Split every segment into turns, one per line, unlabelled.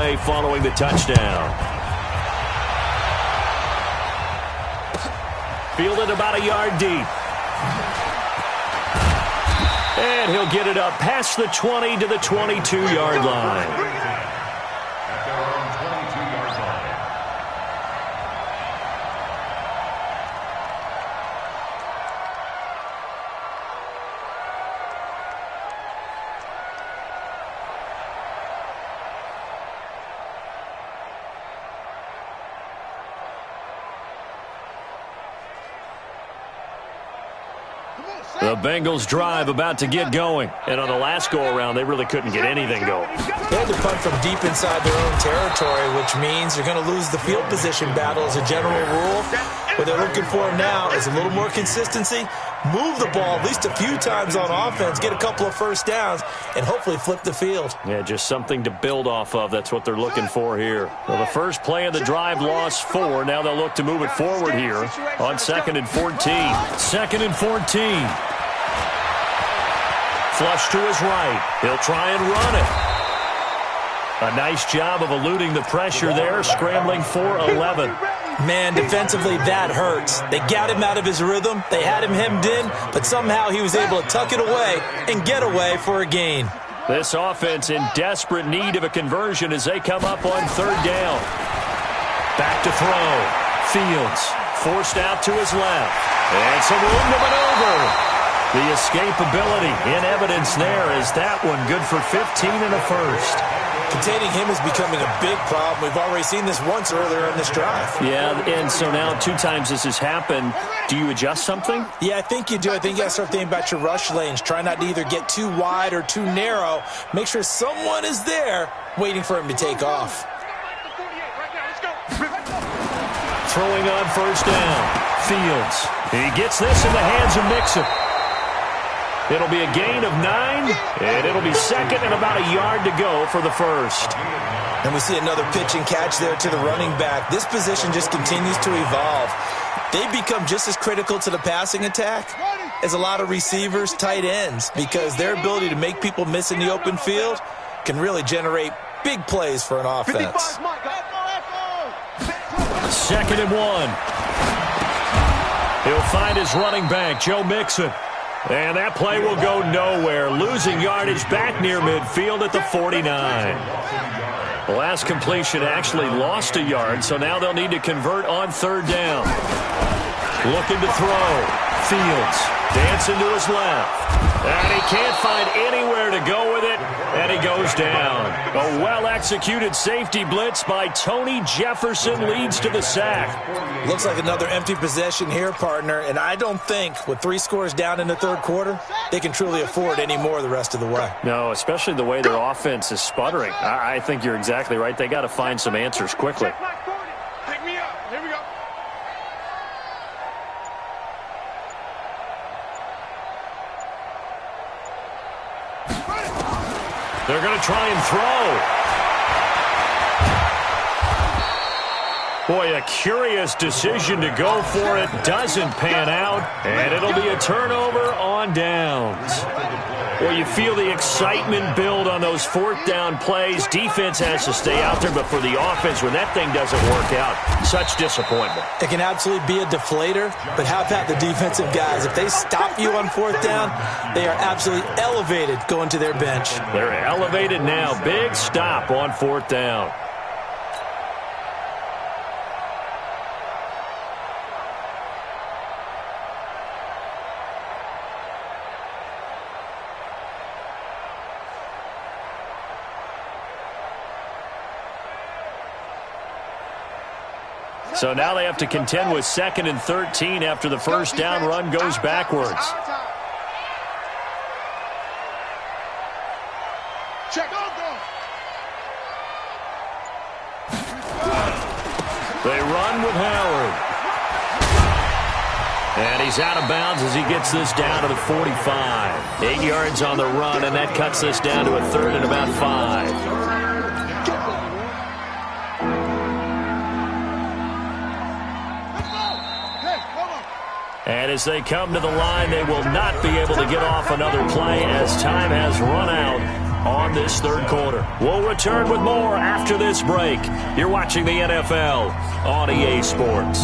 away following the touchdown. Fielded about a yard deep. And he'll get it up past the 20 to the 22-yard line. The Bengals drive about to get going. And on the last go-around, they really couldn't get anything going.
They had to punt from deep inside their own territory, which means you're going to lose the field position battle as a general rule. What they're looking for now is a little more consistency, move the ball at least a few times on offense, get a couple of first downs, and hopefully flip the field.
Yeah, just something to build off of. That's what they're looking for here. Well, the first play of the drive lost 4. Now they'll look to move it forward here on 2nd and 14. 2nd and 14. Flush to his right. He'll try and run it. A nice job of eluding the pressure there, scrambling for 11.
Man, defensively, that hurts. They got him out of his rhythm. They had him hemmed in, but somehow he was able to tuck it away and get away for a gain.
This offense in desperate need of a conversion as they come up on 3rd down. Back to throw. Fields forced out to his left. And some room to maneuver. The escapability in evidence there is that one good for 15 and a first.
Containing him is becoming a big problem. We've already seen this once earlier in this drive.
Yeah, and so now 2 times this has happened. Do you adjust something?
Yeah, I think you do. I think you got to start thinking about your rush lanes. Try not to either get too wide or too narrow. Make sure someone is there waiting for him to take off.
Throwing on 1st down. Fields. He gets this in the hands of Mixon. It'll be a gain of 9, and it'll be 2nd and about a yard to go for the first.
And we see another pitch and catch there to the running back. This position just continues to evolve. They become just as critical to the passing attack as a lot of receivers, tight ends, because their ability to make people miss in the open field can really generate big plays for an offense.
2nd and 1. He'll find his running back, Joe Mixon. And that play will go nowhere, losing yardage back near midfield at the 49. The last completion actually lost a yard, so now they'll need to convert on 3rd down. Looking to throw. Fields dancing to his left. And he can't find anywhere to go with it, and he goes down. A well-executed safety blitz by Tony Jefferson leads to the sack.
Looks like another empty possession here, partner, and I don't think with 3 scores down in the 3rd quarter, they can truly afford any more the rest of the way.
No, especially the way their offense is sputtering. I think you're exactly right. They got to find some answers quickly.
Pick me up. Here we go.
They're going to try and throw. Boy, a curious decision to go for it. Doesn't pan out, and it'll be a turnover on downs. Well, you feel the excitement build on those 4th down plays. Defense has to stay out there, but for the offense, when that thing doesn't work out, such disappointment.
It can absolutely be a deflator, but how about the defensive guys? If they stop you on 4th down, they are absolutely elevated going to their bench.
They're elevated now. Big stop on 4th down. So now they have to contend with 2nd and 13 after the 1st down run goes backwards.
Check.
They run with Howard. And he's out of bounds as he gets this down to the 45. 8 yards on the run, and that cuts this down to a 3rd and about 5. And as they come to the line, they will not be able to get off another play as time has run out. on this third quarter. We'll return with more after this break. You're watching the NFL on EA Sports.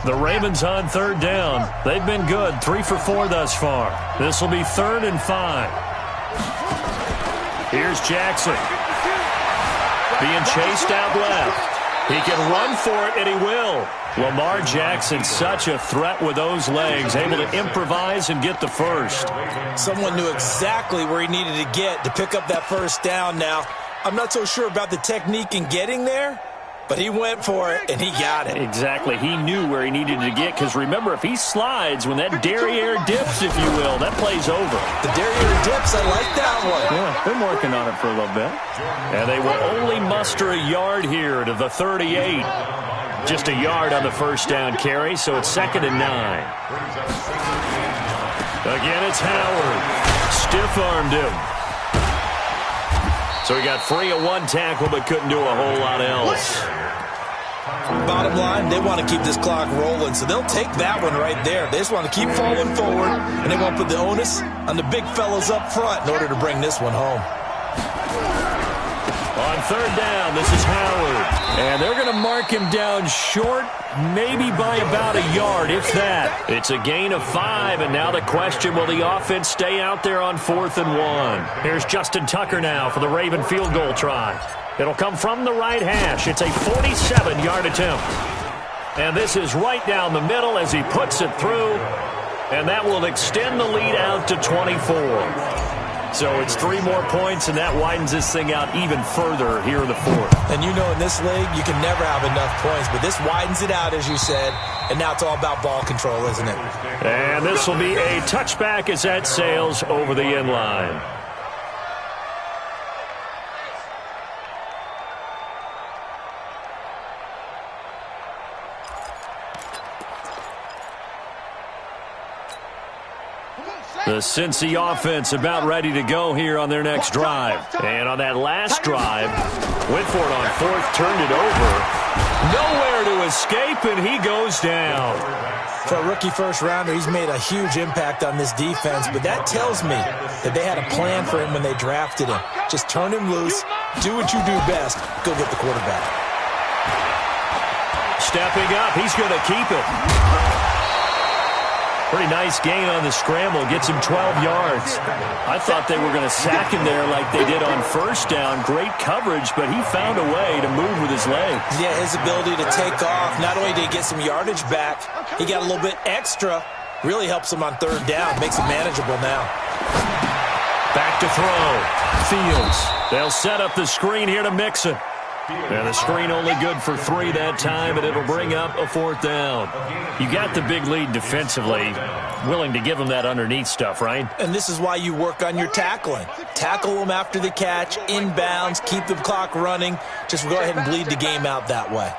The Ravens on third down. They've been good, 3 for 4 thus far. This will be 3rd and 5. Here's Jackson. Being chased out left. He can run for it, and he will. Lamar Jackson, such a threat with those legs, able to improvise and get the first.
Someone knew exactly where he needed to get to pick up that first down now. I'm not so sure about the technique in getting there, but he went for it, and he got it.
Exactly. He knew where he needed to get, because remember, if he slides, when that derriere dips, if you will, that play's over.
The derriere dips, I like that one.
Yeah, been working on it for a little bit. And they will only muster a yard here to the 38. Just a yard on the first down carry, so it's 2nd and 9. Again, it's Howard. Stiff-armed him. So he got free of one tackle, but couldn't do a whole lot else.
Bottom line, they want to keep this clock rolling, so they'll take that one right there. They just want to keep falling forward, and they want to put the onus on the big fellows up front in order to bring this one home.
On third down, this is Howard. And they're going to mark him down short, maybe by about a yard, if that. It's a gain of 5, and now the question, will the offense stay out there on 4th and 1? Here's Justin Tucker now for the Raven field goal try. It'll come from the right hash. It's a 47-yard attempt. And this is right down the middle as he puts it through. And that will extend the lead out to 24. So it's 3 more points, and that widens this thing out even further here in the 4th.
And you know in this league, you can never have enough points, but this widens it out, as you said, and now it's all about ball control, isn't it?
And this will be a touchback as that sails over the end line. The Cincy offense about ready to go here on their next drive. And on that last drive, went for it on 4th, turned it over. Nowhere to escape, and he goes down.
For a rookie first-rounder, he's made a huge impact on this defense, but that tells me that they had a plan for him when they drafted him. Just turn him loose, do what you do best, go get the quarterback.
Stepping up, he's going to keep it. Pretty nice gain on the scramble. Gets him 12 yards. I thought they were going to sack him there like they did on first down. Great coverage, but he found a way to move with his legs.
Yeah, his ability to take off. Not only did he get some yardage back, he got a little bit extra. Really helps him on 3rd down. Makes it manageable now.
Back to throw. Fields. They'll set up the screen here to mix it. And the screen only good for 3 that time, and it'll bring up a 4th down. You got the big lead defensively, willing to give them that underneath stuff, right?
And this is why you work on your tackling. Tackle them after the catch, inbounds, keep the clock running. Just go ahead and bleed the game out that way.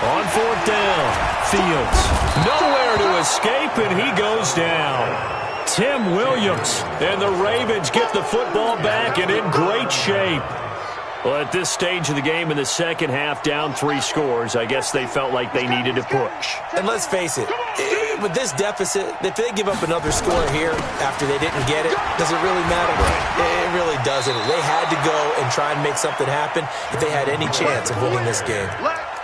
On 4th down, Fields. Nowhere to escape, and he goes down. Tim Williams, and the Ravens get the football back and in great shape. Well, at this stage of the game in the second half, down 3 scores, I guess they felt like they needed to push.
And let's face it, with this deficit, if they give up another score here after they didn't get it, does it really matter? It really doesn't. They had to go and try and make something happen if they had any chance of winning this game.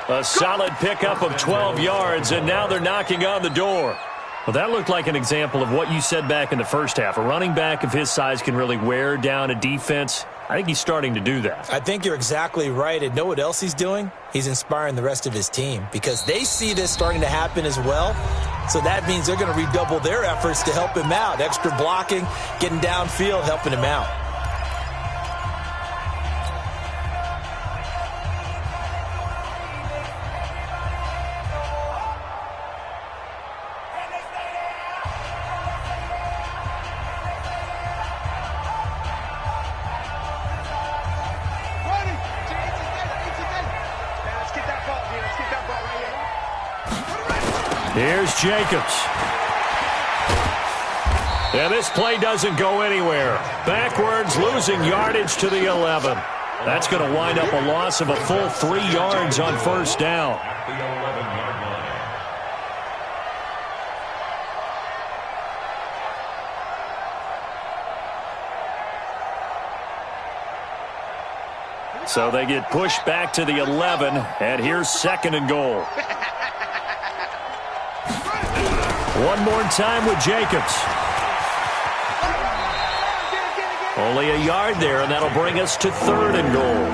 A solid pickup of 12 yards, and now they're knocking on the door. Well, that looked like an example of what you said back in the first half. A running back of his size can really wear down a defense. I think he's starting to do that.
I think you're exactly right. And know what else he's doing? He's inspiring the rest of his team because they see this starting to happen as well. So that means they're going to redouble their efforts to help him out. Extra blocking, getting downfield, helping him out.
Here's Jacobs. And this play doesn't go anywhere. Backwards, losing yardage to the 11. That's going to wind up a loss of a full 3 yards on first down. So they get pushed back to the 11, and here's 2nd and goal. One more time with Jacobs. Only a yard there, and that'll bring us to 3rd and goal.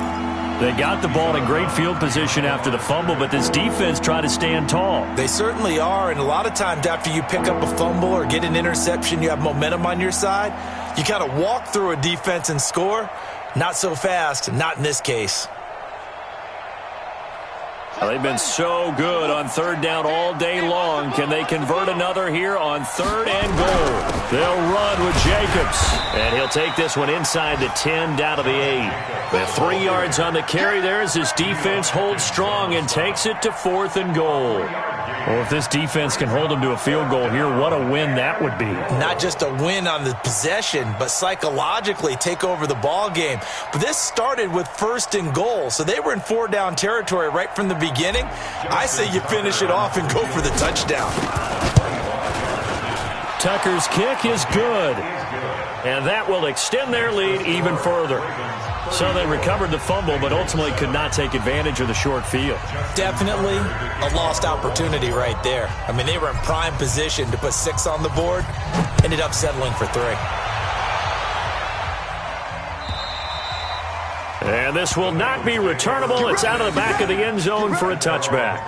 They got the ball in great field position after the fumble, but this defense tried to stand tall.
They certainly are, and a lot of times after you pick up a fumble or get an interception, you have momentum on your side. You kind of walk through a defense and score. Not so fast, not in this case.
Well, they've been so good on 3rd down all day long. Can they convert another here on 3rd and goal? They'll run with Jacobs, and he'll take this one inside the 10 down to the 8. With 3 yards on the carry there as this defense holds strong and takes it to 4th and goal. Well, if this defense can hold them to a field goal here, what a win that would be.
Not just a win on the possession, but psychologically take over the ball game. But this started with 1st and goal, so they were in 4-down territory right from the beginning. I say you finish it off and go for the touchdown.
Tucker's kick is good, and that will extend their lead even further. So they recovered the fumble, but ultimately could not take advantage of the short field.
Definitely a lost opportunity right there. I mean, they were in prime position to put 6 on the board, ended up settling for 3.
And this will not be returnable. It's out of the back of the end zone for a touchback.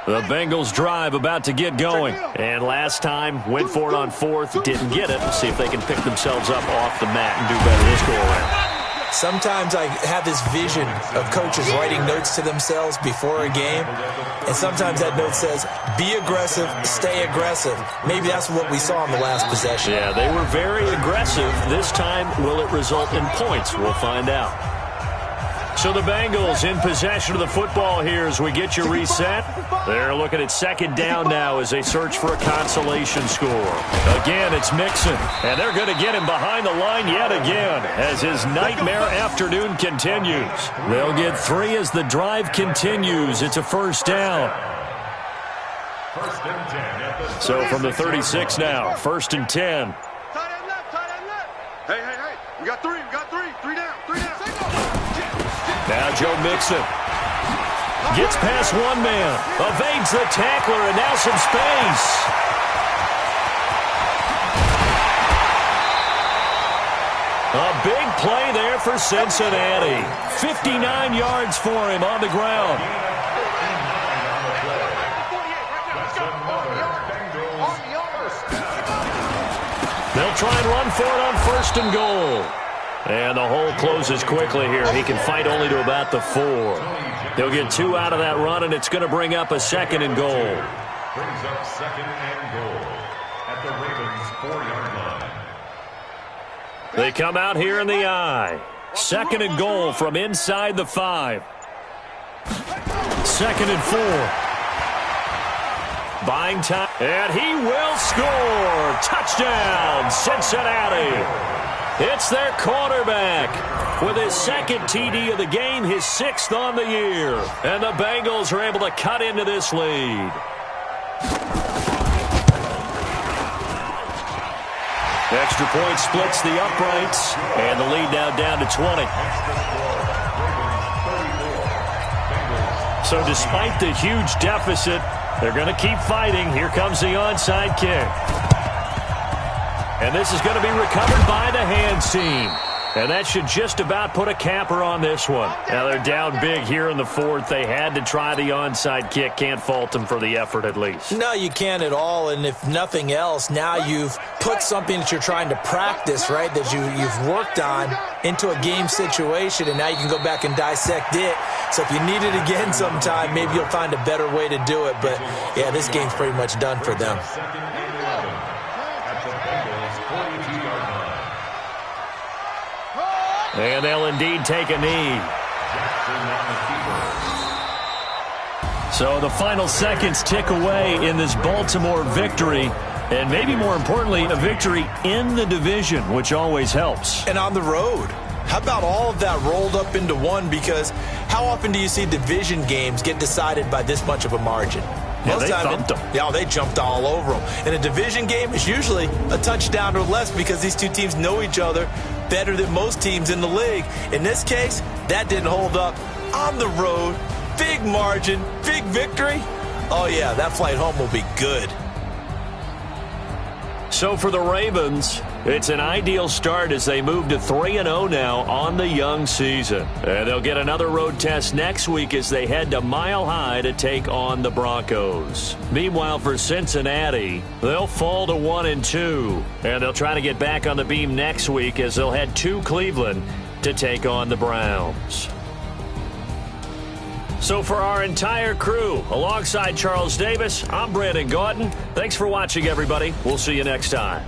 The Bengals drive about to get going. And last time, went for it on 4th, didn't get it. See if they can pick themselves up off the mat and do better this go-around.
Sometimes I have this vision of coaches writing notes to themselves before a game, and sometimes that note says, be aggressive, stay aggressive. Maybe that's what we saw in the last possession.
Yeah, they were very aggressive. This time, will it result in points? We'll find out. So the Bengals in possession of the football here as we get you reset. They're looking at 2nd down now as they search for a consolation score. Again, it's Mixon, and they're going to get him behind the line yet again as his nightmare afternoon continues. They'll get 3 as the drive continues. It's a 1st down. So from the 36 now, 1st and 10.
Tight end left, tight end left. Hey. We got 3, 3 down.
Now Joe Mixon gets past one man, evades the tackler, and now some space. A big play there for Cincinnati. 59 yards for him on the ground. They'll try and run for it on 1st and goal. And the hole closes quickly here. He can fight only to about the 4. He'll get 2 out of that run, and it's going to bring up a 2nd and goal.
Brings up 2nd and goal at the Ravens' 4-yard line.
They come out here in the I. 2nd and goal from inside the 5. 2nd and 4. Buying time, and he will score. Touchdown, Cincinnati. It's their quarterback with his 2nd TD of the game, his 6th on the year. And the Bengals are able to cut into this lead. Extra point splits the uprights, and the lead now down to 20. So despite the huge deficit, they're going to keep fighting. Here comes the onside kick. And this is going to be recovered by the hands team. And that should just about put a capper on this one. Now they're down big here in the 4th. They had to try the onside kick. Can't fault them for the effort at least.
No, you can't at all. And if nothing else, now you've put something that you're trying to practice, right, that you've worked on into a game situation, and now you can go back and dissect it. So if you need it again sometime, maybe you'll find a better way to do it. But, yeah, this game's pretty much done for them.
And they'll indeed take a knee. So the final seconds tick away in this Baltimore victory. And maybe more importantly, a victory in the division, which always helps.
And on the road. How about all of that rolled up into one? Because how often do you see division games get decided by this much of a margin?
Yeah, they thumped them.
Yeah, they jumped all over them. And a division game is usually a touchdown or less because these two teams know each other better than most teams in the league. In this case, that didn't hold up. On the road, big margin, big victory. Oh, yeah, that flight home will be good.
So for the Ravens, it's an ideal start as they move to 3-0 now on the young season. And they'll get another road test next week as they head to Mile High to take on the Broncos. Meanwhile, for Cincinnati, they'll fall to 1-2. And they'll try to get back on the beam next week as they'll head to Cleveland to take on the Browns. So for our entire crew, alongside Charles Davis, I'm Brandon Gautin. Thanks for watching, everybody. We'll see you next time.